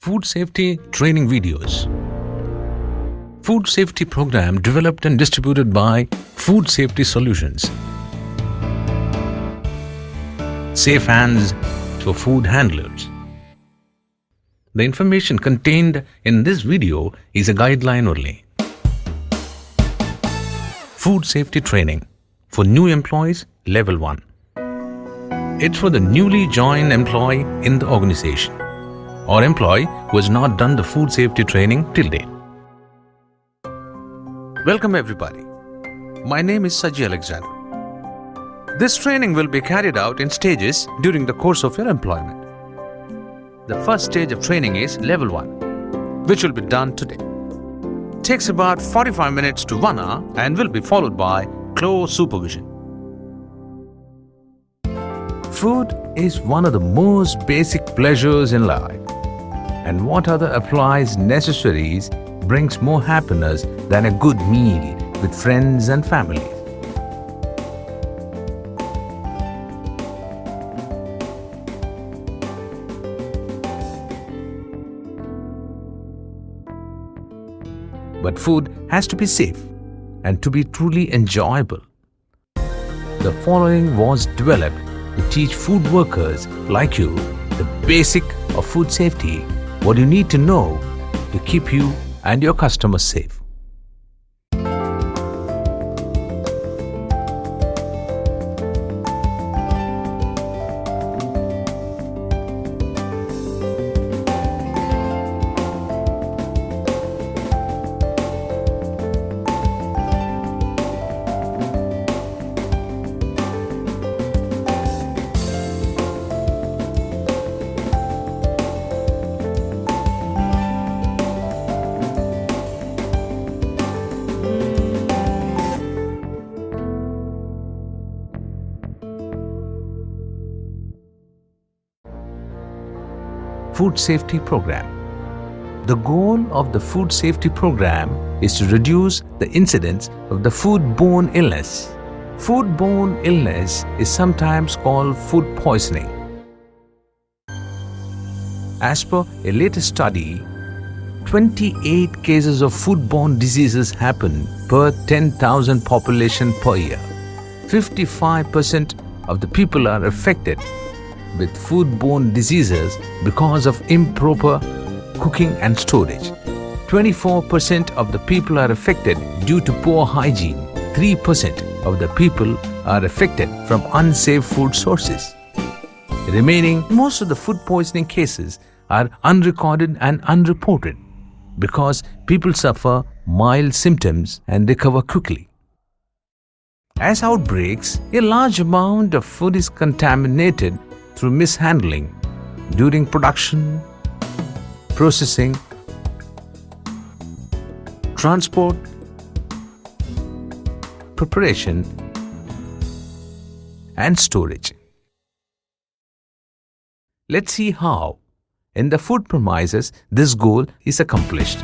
Food safety training videos. Food safety program developed and distributed by Food Safety Solutions. Safe hands for food handlers. The information contained in this video is a guideline only. Food safety training for new employees, level 1. It's for the newly joined employee in the organization or employee who has not done the food safety training till date. Welcome everybody. My name is Saji Alexander. This training will be carried out in stages during the course of your employment. The first stage of training is level 1, which will be done today. It takes about 45 minutes to 1 hour and will be followed by close supervision. Food is one of the most basic pleasures in life, and what other applies necessaries brings more happiness than a good meal with friends and family. But food has to be safe and to be truly enjoyable. The following was developed to teach food workers like you the basic of food safety, what you need to know to keep you and your customers safe. Food Safety Program. The goal of the Food Safety Program is to reduce the incidence of the foodborne illness. Foodborne illness is sometimes called food poisoning. As per a latest study, 28 cases of foodborne diseases happen per 10,000 population per year. 55% of the people are affected with foodborne diseases because of improper cooking and storage. 24% of the people are affected due to poor hygiene. 3% of the people are affected from unsafe food sources. Remaining, most of the food poisoning cases are unrecorded and unreported because people suffer mild symptoms and recover quickly. As outbreaks, a large amount of food is contaminated through mishandling during production, processing, transport, preparation, and storage. Let's see how, in the food premises, this goal is accomplished.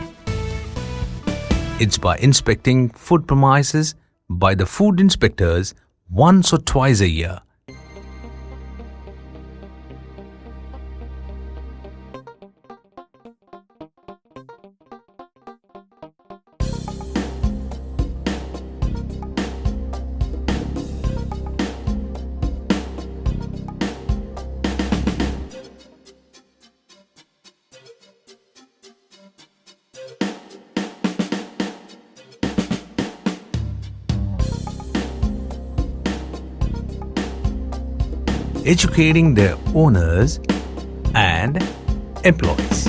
It's by inspecting food premises by the food inspectors once or twice a year. Educating their owners and employees.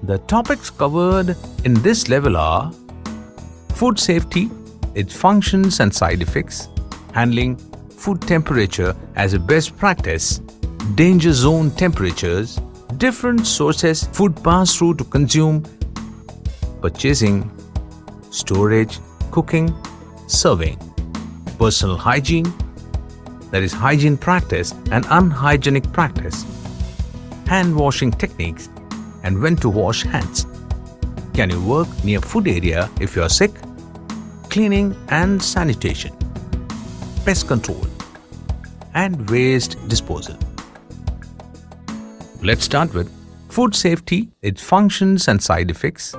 The topics covered in this level are food safety, its functions and side effects, handling food temperature as a best practice, danger zone temperatures, different sources food pass through to consume, purchasing, storage, cooking, serving, personal hygiene, that is hygiene practice and unhygienic practice, hand washing techniques, and when to wash hands. Can you work near food area if you are sick? Cleaning and sanitation, pest control, and waste disposal. Let's start with food safety, its functions and side effects.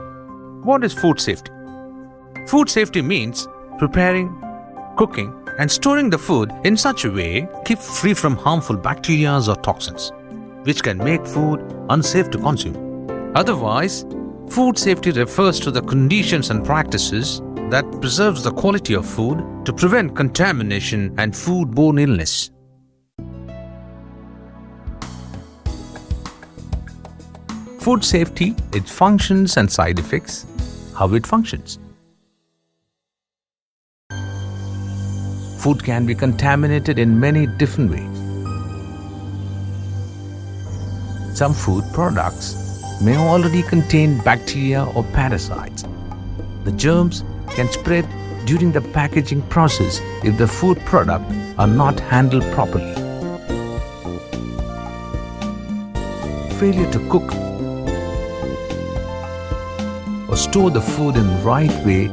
What is food safety? Food safety means preparing, cooking, and storing the food in such a way keep free from harmful bacteria or toxins, which can make food unsafe to consume. Otherwise, food safety refers to the conditions and practices that preserves the quality of food to prevent contamination and foodborne illness. Food safety, its functions and side effects, how it functions. Food can be contaminated in many different ways. Some food products may already contain bacteria or parasites. The germs can spread during the packaging process if the food product are not handled properly. Failure to cook or store the food in the right way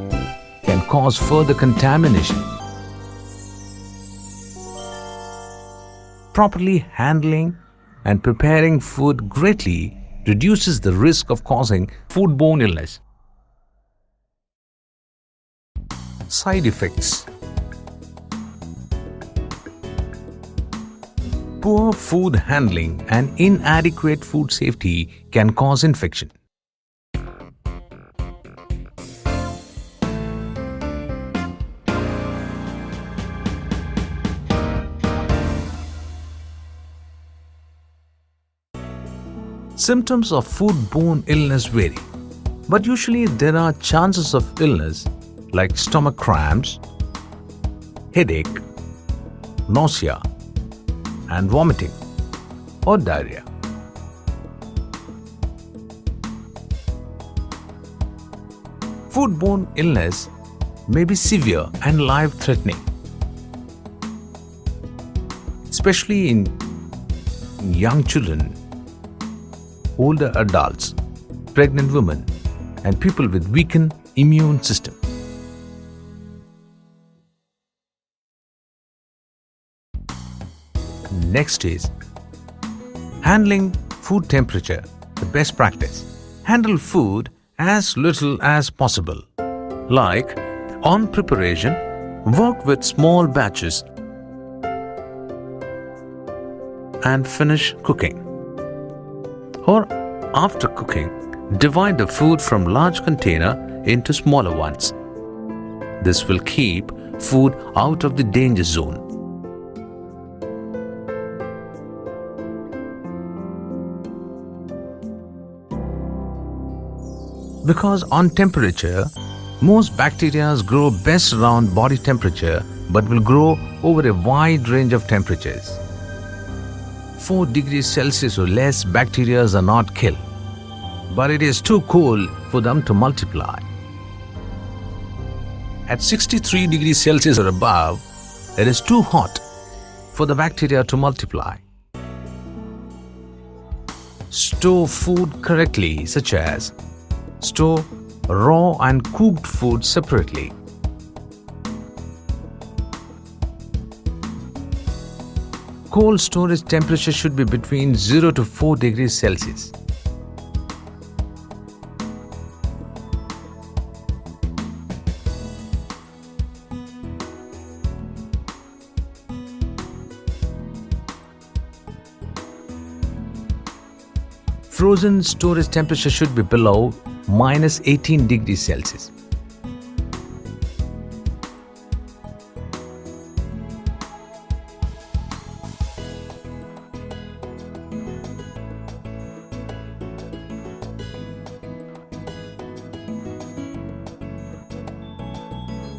can cause further contamination. Properly handling and preparing food greatly reduces the risk of causing foodborne illness. Side effects. Poor food handling and inadequate food safety can cause infection. Symptoms of foodborne illness vary, but usually there are chances of illness like stomach cramps, headache, nausea, and vomiting or diarrhea. Foodborne illness may be severe and life-threatening, especially in young children, older adults, pregnant women, and people with weakened immune system. Next is handling food temperature, the best practice. Handle food as little as possible. Like on preparation, work with small batches and finish cooking. Or after cooking, divide the food from large container into smaller ones. This will keep food out of the danger zone. Because on temperature, most bacteria grow best around body temperature but will grow over a wide range of temperatures. 4 degrees Celsius or less, bacteria are not killed, but it is too cold for them to multiply. At 63 degrees Celsius or above, it is too hot for the bacteria to multiply. Store food correctly, such as store raw and cooked food separately. Cold storage temperature should be between 0 to 4 degrees Celsius. Frozen storage temperature should be below minus 18 degrees Celsius.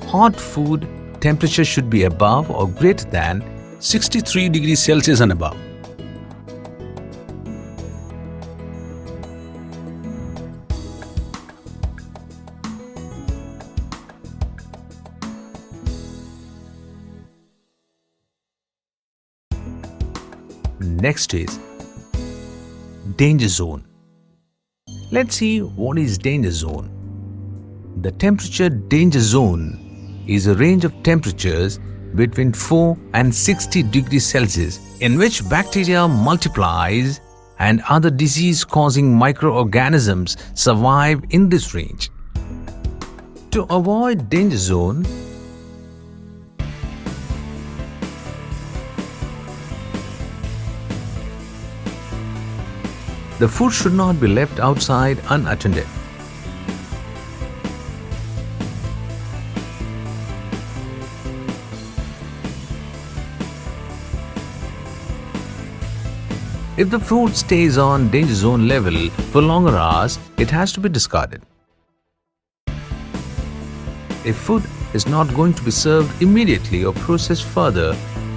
Hot food temperature should be above or greater than 63 degrees Celsius and above. Next is danger zone. Let's see what is danger zone. The temperature danger zone is a range of temperatures between 4 and 60 degrees Celsius in which bacteria multiplies and other disease-causing microorganisms survive in this range. To avoid danger zone, the food should not be left outside unattended. If the food stays on danger zone level for longer hours, it has to be discarded. If food is not going to be served immediately or processed further,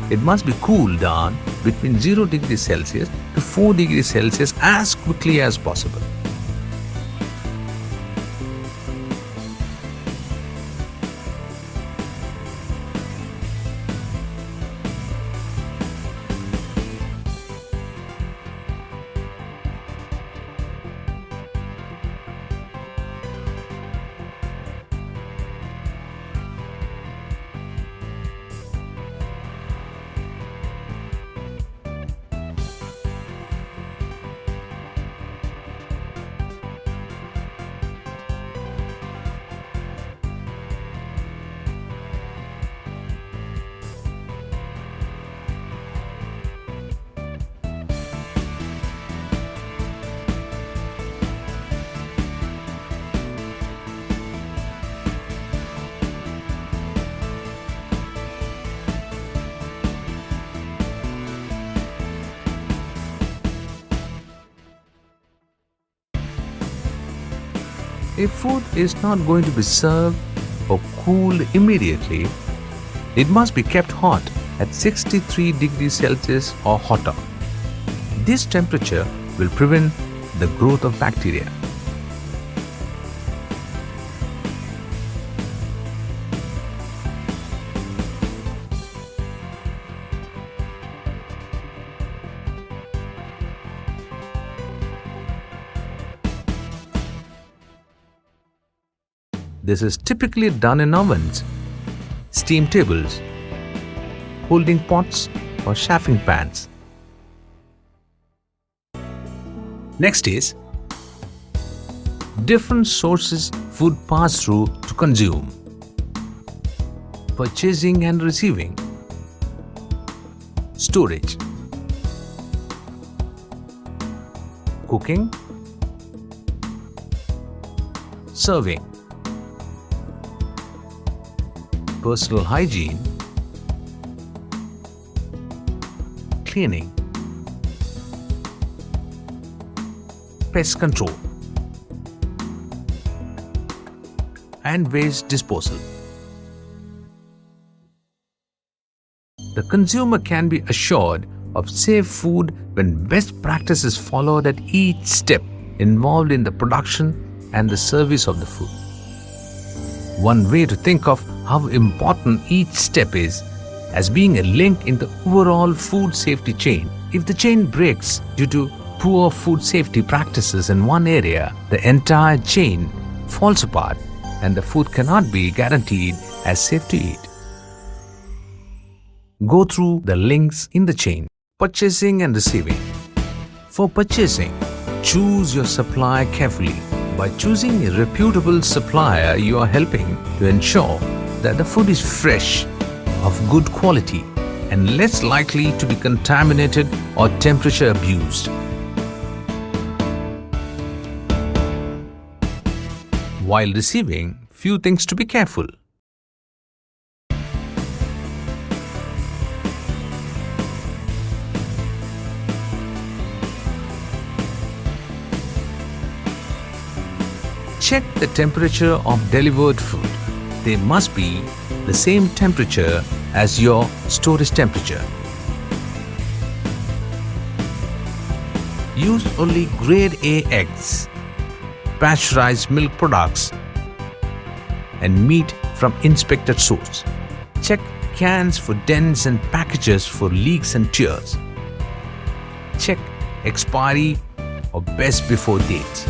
it must be cooled down between 0 degrees Celsius to 4 degrees Celsius as quickly as possible. If food is not going to be served or cooled immediately, it must be kept hot at 63 degrees Celsius or hotter. This temperature will prevent the growth of bacteria. This is typically done in ovens, steam tables, holding pots or chafing pans. Next is different sources food pass through to consume. Purchasing and receiving. Storage. Cooking. Serving. Personal hygiene, cleaning, pest control, and waste disposal. The consumer can be assured of safe food when best practice is followed at each step involved in the production and the service of the food. One way to think of how important each step is as being a link in the overall food safety chain. If the chain breaks due to poor food safety practices in one area, the entire chain falls apart and the food cannot be guaranteed as safe to eat. Go through the links in the chain. Purchasing and receiving. For purchasing, choose your supplier carefully. By choosing a reputable supplier, you are helping to ensure that the food is fresh, of good quality, and less likely to be contaminated or temperature abused. While receiving, few things to be careful. Check the temperature of delivered food. They must be the same temperature as your storage temperature. Use only grade A eggs, pasteurized milk products, and meat from inspected source. Check cans for dents and packages for leaks and tears. Check expiry or best before dates.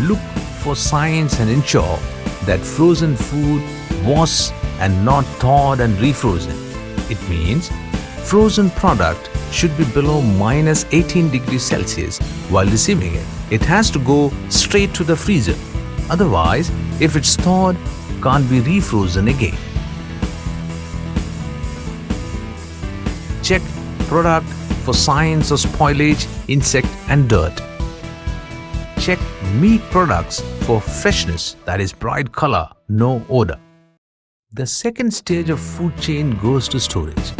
Look for science and ensure that frozen food was and not thawed and refrozen. It means frozen product should be below minus 18 degrees Celsius while receiving it. It has to go straight to the freezer. Otherwise, if it's thawed, can't be refrozen again. Check product for signs of spoilage, insect and dirt. Check meat products for freshness, that is bright color, no odor. The second stage of food chain goes to storage.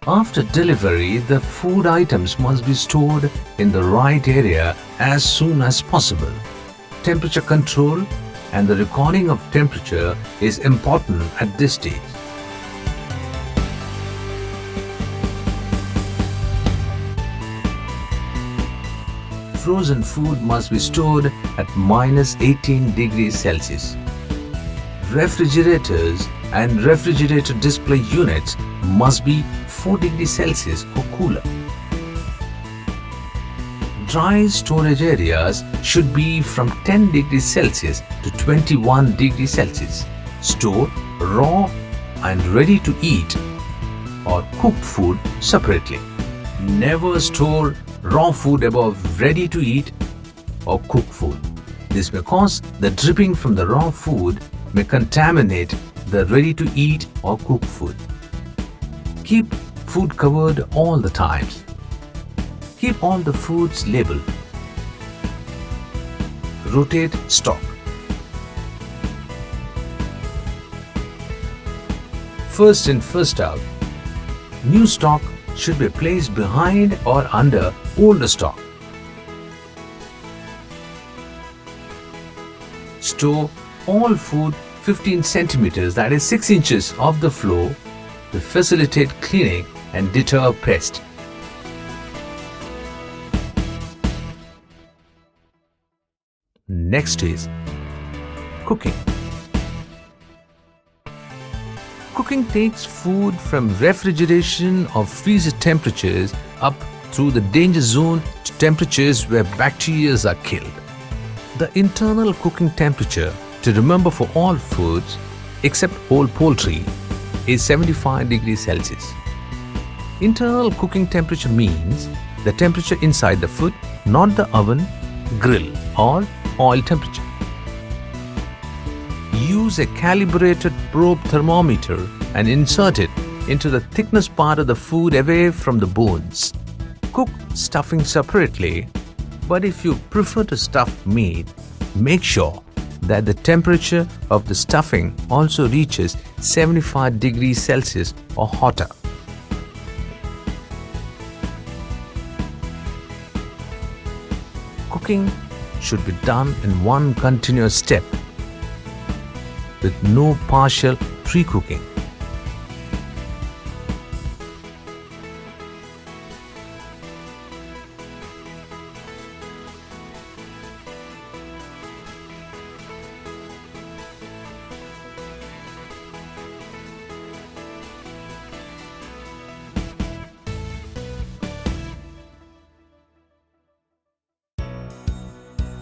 After delivery, the food items must be stored in the right area as soon as possible. Temperature control and the recording of temperature is important at this stage. Frozen food must be stored at minus 18 degrees Celsius. Refrigerators and refrigerator display units must be 4 degrees Celsius or cooler. Dry storage areas should be from 10 degrees Celsius to 21 degrees Celsius. Store raw and ready to eat or cooked food separately. Never store raw food above ready to eat or cooked food. This may cause the dripping from the raw food may contaminate the ready to eat or cooked food. Keep food covered all the times. Keep all the foods labeled. Rotate stock. First in, first out. New stock should be placed behind or under older stock. Store all food 15 centimeters, that is 6 inches, off the floor to facilitate cleaning and deter pests. Next is cooking. Cooking takes food from refrigeration or freezer temperatures up through the danger zone to temperatures where bacteria are killed. The internal cooking temperature to remember for all foods except whole poultry is 75 degrees Celsius. Internal cooking temperature means the temperature inside the food, not the oven, grill or oil temperature. Use a calibrated probe thermometer and insert it into the thickness part of the food away from the bones. Cook stuffing separately, but if you prefer to stuff meat, make sure that the temperature of the stuffing also reaches 75 degrees Celsius or hotter. Cooking should be done in one continuous step with no partial pre-cooking.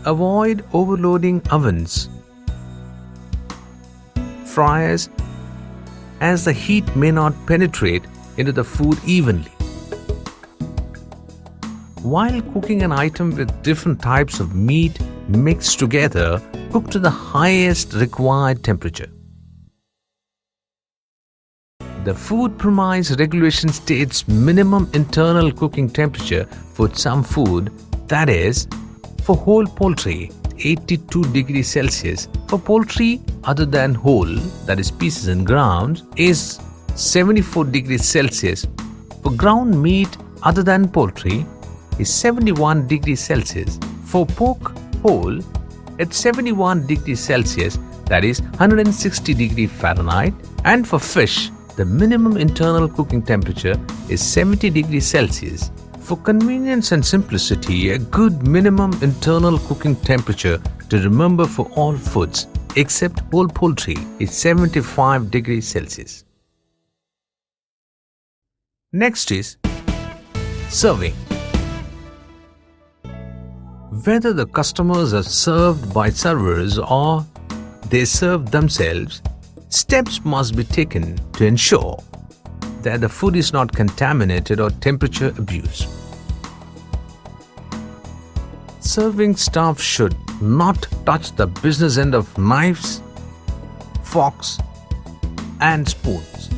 Avoid overloading ovens, fryers, as the heat may not penetrate into the food evenly. While cooking an item with different types of meat mixed together, cook to the highest required temperature. The Food Premise Regulation states minimum internal cooking temperature for some food, that is, for whole poultry, 82 degrees Celsius. For poultry other than whole, that is pieces and grounds, is 74 degrees Celsius. For ground meat other than poultry is 71 degrees Celsius. For pork whole, at 71 degrees Celsius, that is 160 degrees Fahrenheit. And for fish, the minimum internal cooking temperature is 70 degrees Celsius. For convenience and simplicity, a good minimum internal cooking temperature to remember for all foods except whole poultry is 75 degrees Celsius. Next is serving. Whether the customers are served by servers or they serve themselves, steps must be taken to ensure that the food is not contaminated or temperature abused. Serving staff should not touch the business end of knives, forks, and spoons.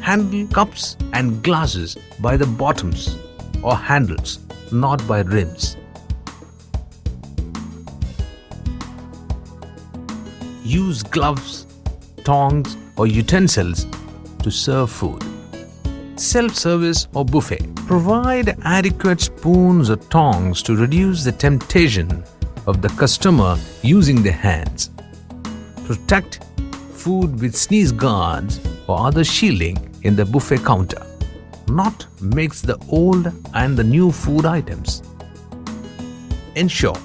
Handle cups and glasses by the bottoms or handles, not by rims. Use gloves, tongs, or utensils to serve food. Self-service or buffet. Provide adequate spoons or tongs to reduce the temptation of the customer using their hands. Protect food with sneeze guards or other shielding in the buffet counter. Not mix the old and the new food items. Ensure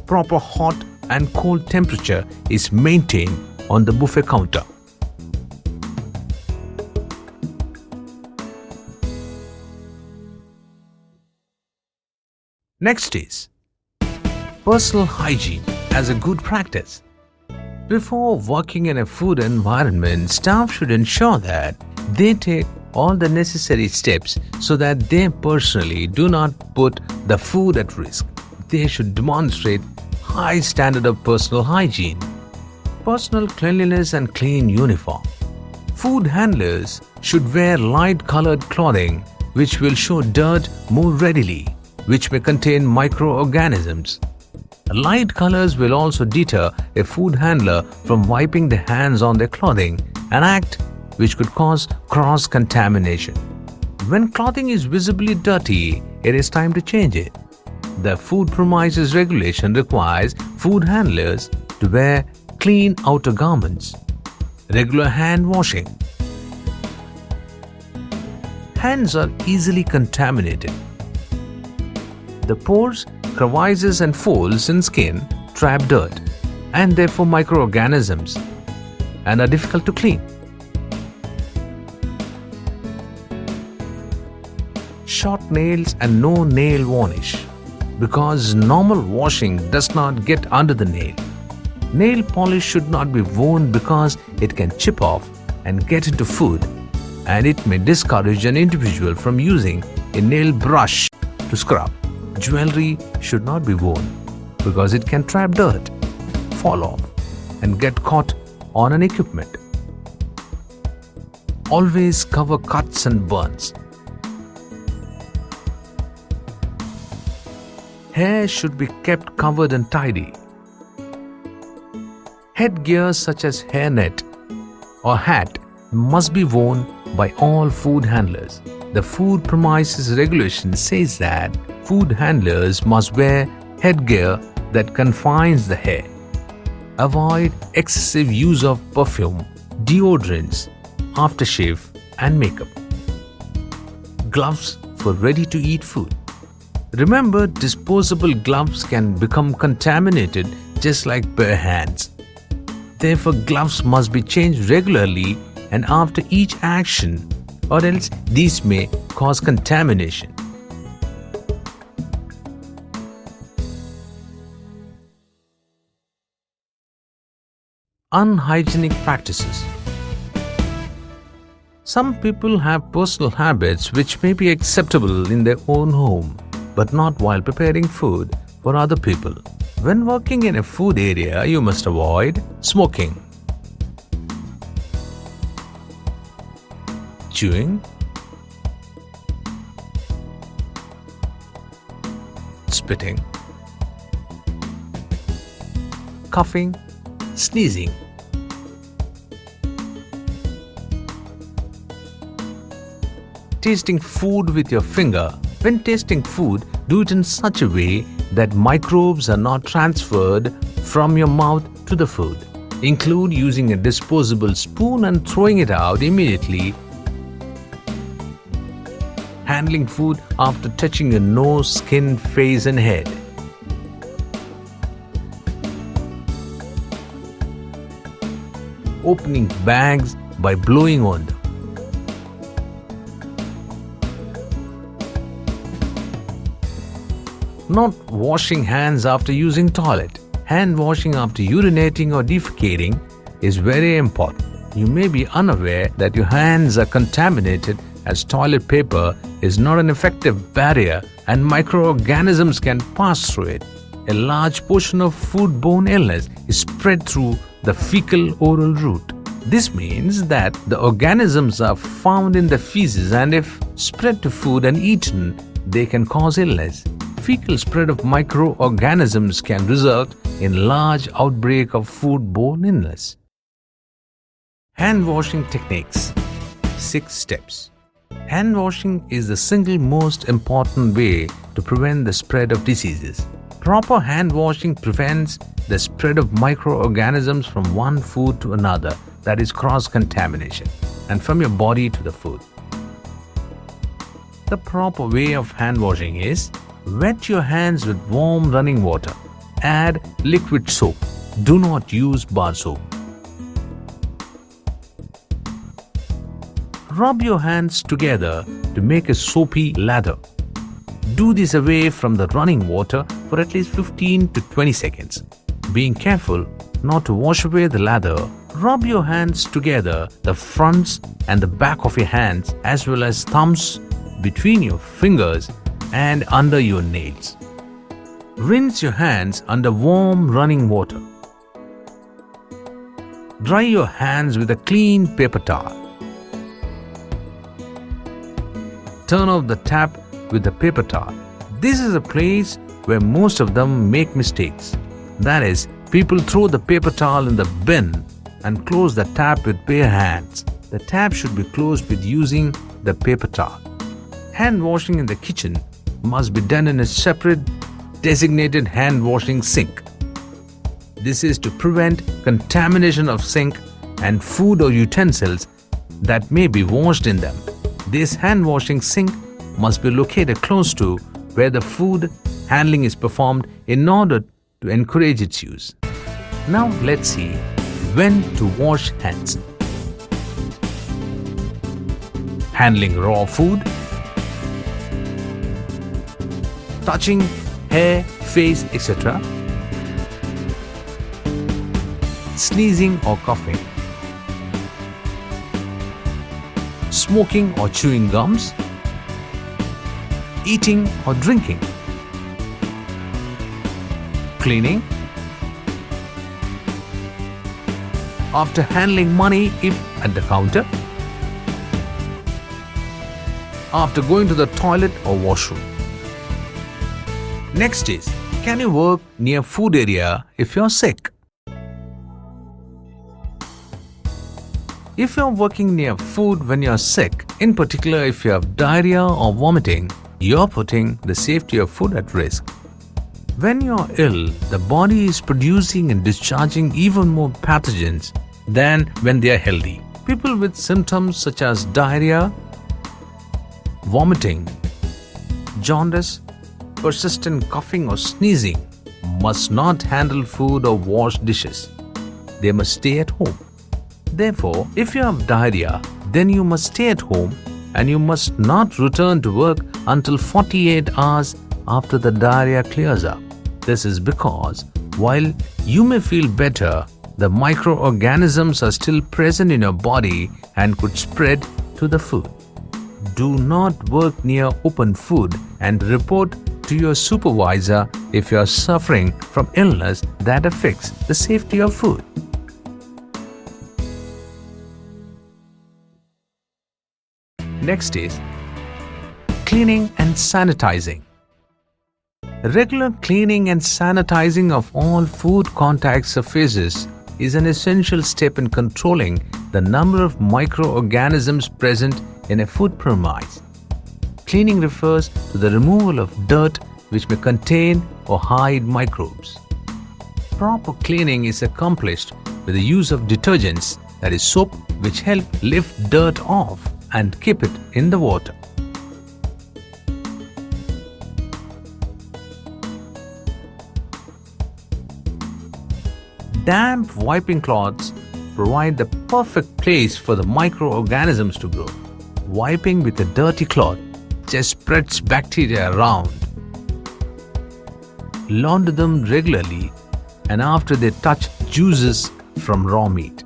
proper hot and cold temperature is maintained on the buffet counter. Next is personal hygiene as a good practice. Before working in a food environment, staff should ensure that they take all the necessary steps so that they personally do not put the food at risk. They should demonstrate high standard of personal hygiene, personal cleanliness and clean uniform. Food handlers should wear light-colored clothing which will show dirt more readily, which may contain microorganisms. Light colors will also deter a food handler from wiping their hands on their clothing, an act which could cause cross-contamination. When clothing is visibly dirty, it is time to change it. The food premises regulation requires food handlers to wear clean outer garments. Regular hand washing. Hands are easily contaminated. The pores, crevices and folds in skin trap dirt and therefore microorganisms and are difficult to clean. Short nails and no nail varnish, because normal washing does not get under the nail. Nail polish should not be worn because it can chip off and get into food, and it may discourage an individual from using a nail brush to scrub. Jewelry should not be worn because it can trap dirt, fall off, and get caught on an equipment. Always cover cuts and burns. Hair should be kept covered and tidy. Headgear such as hairnet or hat must be worn by all food handlers. The food premises regulation says that food handlers must wear headgear that confines the hair. Avoid excessive use of perfume, deodorants, aftershave, and makeup. Gloves for ready-to-eat food. Remember, disposable gloves can become contaminated just like bare hands. Therefore, gloves must be changed regularly and after each action, or else these may cause contamination. Unhygienic practices. Some people have personal habits which may be acceptable in their own home, but not while preparing food for other people. When working in a food area, you must avoid smoking, chewing, spitting, coughing, sneezing. Tasting food with your finger. When tasting food, do it in such a way that microbes are not transferred from your mouth to the food. Include using a disposable spoon and throwing it out immediately. Handling food after touching your nose, skin, face and head. Opening bags by blowing on them. Not washing hands after using toilet. Hand washing after urinating or defecating is very important. You may be unaware that your hands are contaminated, as toilet paper is not an effective barrier and microorganisms can pass through it. A large portion of foodborne illness is spread through the fecal-oral route. This means that the organisms are found in the feces, and if spread to food and eaten, they can cause illness. Fecal spread of microorganisms can result in large outbreak of foodborne illness. Hand washing techniques. 6 steps. Hand washing is the single most important way to prevent the spread of diseases. Proper hand washing prevents the spread of microorganisms from one food to another, that is cross-contamination, and from your body to the food. The proper way of hand washing is: wet your hands with warm running water. Add liquid soap. Do not use bar soap. Rub your hands together to make a soapy lather. Do this away from the running water for at least 15 to 20 seconds. Being careful not to wash away the lather, rub your hands together, the fronts and the back of your hands, as well as thumbs, between your fingers and under your nails. Rinse your hands under warm running water. Dry your hands with a clean paper towel. Turn off the tap with the paper towel. This is a place where most of them make mistakes. That is, people throw the paper towel in the bin and close the tap with bare hands. The tap should be closed with using the paper towel. Hand washing in the kitchen must be done in a separate designated hand washing sink. This is to prevent contamination of sink and food or utensils that may be washed in them. This hand washing sink must be located close to where the food handling is performed in order to encourage its use. Now let's see when to wash hands. Handling raw food. Touching hair, face, etc. Sneezing or coughing. Smoking or chewing gums. Eating or drinking. Cleaning. After handling money if at the counter. After going to the toilet or washroom. Next is, can you work near food area if you're sick? If you're working near food when you're sick, in particular if you have diarrhea or vomiting, you're putting the safety of food at risk. When you're ill, the body is producing and discharging even more pathogens than when they are healthy. People with symptoms such as diarrhea, vomiting, jaundice, persistent coughing or sneezing must not handle food or wash dishes. They must stay at home. Therefore, if you have diarrhea, then you must stay at home and you must not return to work until 48 hours after the diarrhea clears up. This is because while you may feel better, the microorganisms are still present in your body and could spread to the food. Do not work near open food and report to your supervisor if you are suffering from illness that affects the safety of food. Next is cleaning and sanitizing. Regular cleaning and sanitizing of all food contact surfaces is an essential step in controlling the number of microorganisms present in a food premise. Cleaning refers to the removal of dirt which may contain or hide microbes. Proper cleaning is accomplished with the use of detergents, that is soap, which help lift dirt off and keep it in the water. Damp wiping cloths provide the perfect place for the microorganisms to grow. Wiping with a dirty cloth just spreads bacteria around. launder them regularly and after they touch juices from raw meat.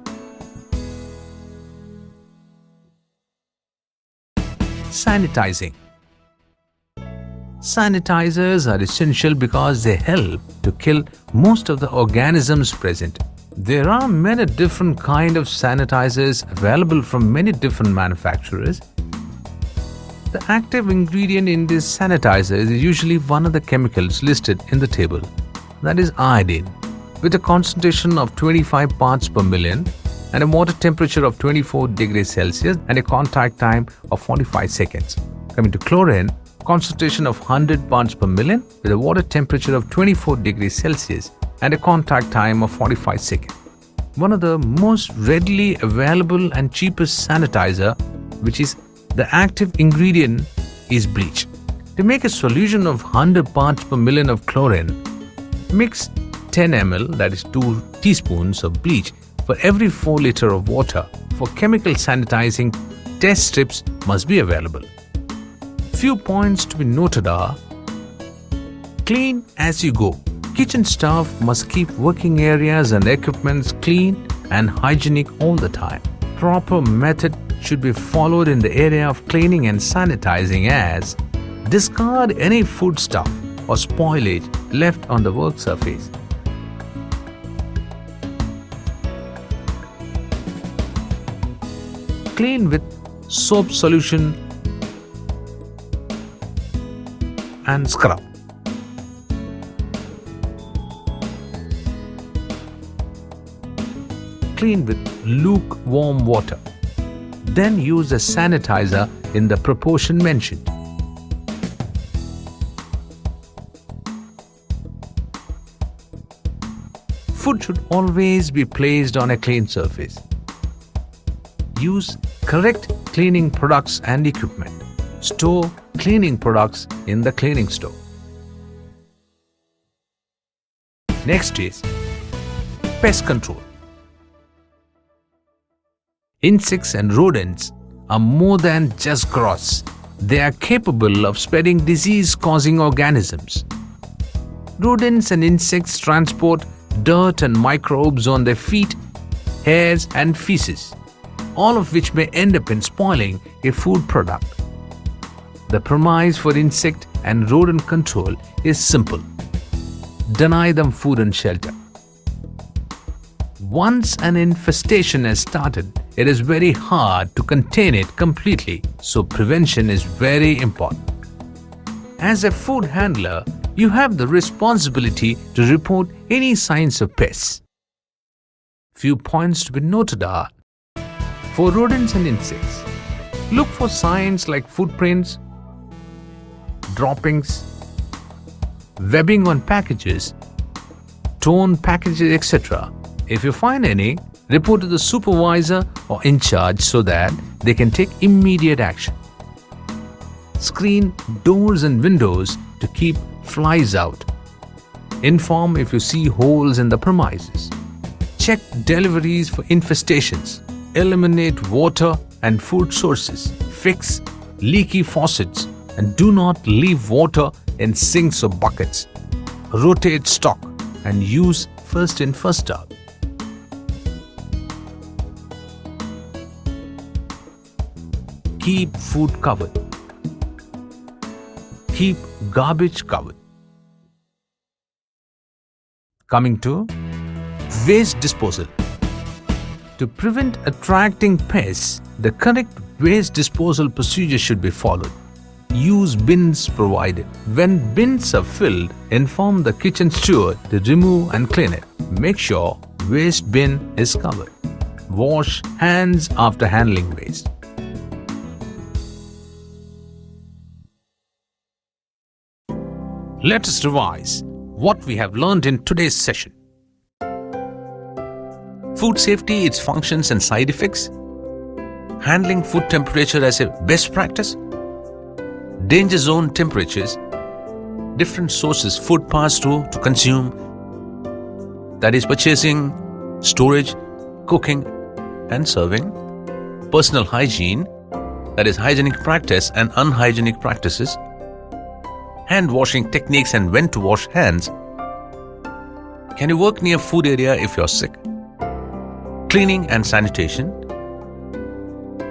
Sanitizing. Sanitizers are essential because they help to kill most of the organisms present. There are many different kinds of sanitizers available from many different manufacturers. The active ingredient in this sanitizer is usually one of the chemicals listed in the table, that is iodine, with a concentration of 25 parts per million and a water temperature of 24 degrees Celsius and a contact time of 45 seconds. Coming to chlorine, concentration of 100 parts per million with a water temperature of 24 degrees Celsius and a contact time of 45 seconds. One of the most readily available and cheapest sanitizer, which is the active ingredient, is bleach. To make a solution of 100 parts per million of chlorine, mix 10 ml, that is 2 teaspoons of bleach for every 4 liters of water. For chemical sanitizing, test strips must be available. Few points to be noted are: clean as you go. Kitchen staff must keep working areas and equipments clean and hygienic all the time. Proper method should be followed in the area of cleaning and sanitizing, as discard any food stuff or spoilage left on the work surface. Clean with soap solution and scrub. Clean with lukewarm water. Then use a sanitizer in the proportion mentioned. Food should always be placed on a clean surface. Use correct cleaning products and equipment. Store cleaning products in the cleaning store. Next is pest control. Insects and rodents are more than just gross. They are capable of spreading disease-causing organisms. Rodents and insects transport dirt and microbes on their feet, hairs and feces, all of which may end up in spoiling a food product. The premise for insect and rodent control is simple: deny them food and shelter. Once an infestation has started, it is very hard to contain it completely, so prevention is very important. As a food handler, you have the responsibility to report any signs of pests. Few points to be noted are: for rodents and insects, look for signs like footprints, droppings, webbing on packages, torn packages, etc. If you find any, report to the supervisor or in charge so that they can take immediate action. Screen doors and windows to keep flies out. Inform if you see holes in the premises. Check deliveries for infestations. Eliminate water and food sources. Fix leaky faucets and do not leave water in sinks or buckets. Rotate stock and use first in first out. Keep food covered. Keep garbage covered. Coming to waste disposal. To prevent attracting pests, the correct waste disposal procedure should be followed. Use bins provided. When bins are filled, inform the kitchen steward to remove and clean it. Make sure waste bin is covered. Wash hands after handling waste. Let us revise what we have learned in today's session. Food safety, its functions and side effects. Handling food temperature as a best practice. Danger zone temperatures. Different sources food passed through to consume. That is purchasing, storage, cooking and serving. Personal hygiene. That is hygienic practice and unhygienic practices. Hand washing techniques and when to wash hands. Can you work near food area if you're sick? Cleaning and sanitation,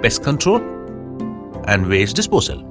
pest control, and waste disposal.